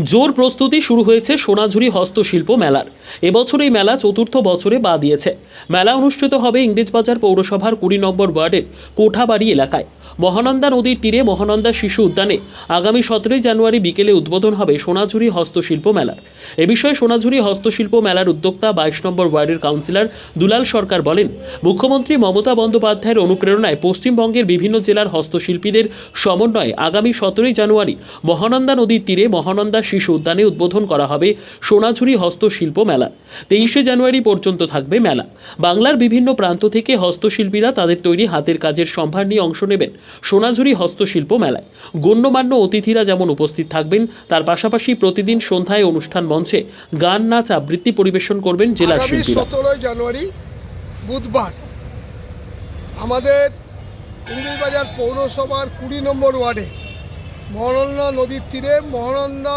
জোর প্রস্তুতি শুরু হয়েছে সোনাঝুরি হস্তশিল্প মেলার। এবছর এই মেলা চতুর্থ বছরে পা দিয়েছে। মেলা অনুষ্ঠিত হবে ইংরেজবাজার পৌরসভার 20 নম্বর ওয়ার্ডের কোঠাবাড়ি এলাকায়। মহানন্দা নদীর তীরে মহানন্দা শিশু উদ্যানে আগামী 17 জানুয়ারি বিকেলে উদ্বোধন হবে সোনাঝুরি হস্তশিল্প মেলার। এ বিষয়ে সোনাঝুরি হস্তশিল্প মেলার উদ্যোক্তা 22 নম্বর ওয়ার্ডের কাউন্সিলর দুলাল সরকার বলেন, মুখ্যমন্ত্রী মমতা বন্দ্যোপাধ্যায়ের অনুপ্রেরণায় পশ্চিমবঙ্গের বিভিন্ন জেলার হস্তশিল্পীদের সমন্বয়ে আগামী 17 জানুয়ারি মহানন্দা নদীর তীরে মহানন্দা শিশু উদ্যানে উদ্বোধন করা হবে সোনাঝুরি হস্তশিল্প মেলা। 23 জানুয়ারি পর্যন্ত থাকবে মেলা। বাংলার বিভিন্ন প্রান্ত থেকে হস্তশিল্পীরা তাদের তৈরি হাতের কাজের সম্ভার নিয়ে অংশ নেবেন সোনাঝুরি হস্তশিল্প মেলায়। গণ্যমান্য অতিথিরা যেমন উপস্থিত থাকবেন, তার পাশাপাশি প্রতিদিন সন্ধ্যায় অনুষ্ঠান মঞ্চে গান, নাচ, আবৃত্তি পরিবেশন করবেন জেলার শিল্পীরা। 17 জানুয়ারি বুধবার আমাদের ইংরেজবাজার পৌরসভার 20 নম্বর ওয়ার্ডে মহানন্দা নদীর তীরে মহানন্দা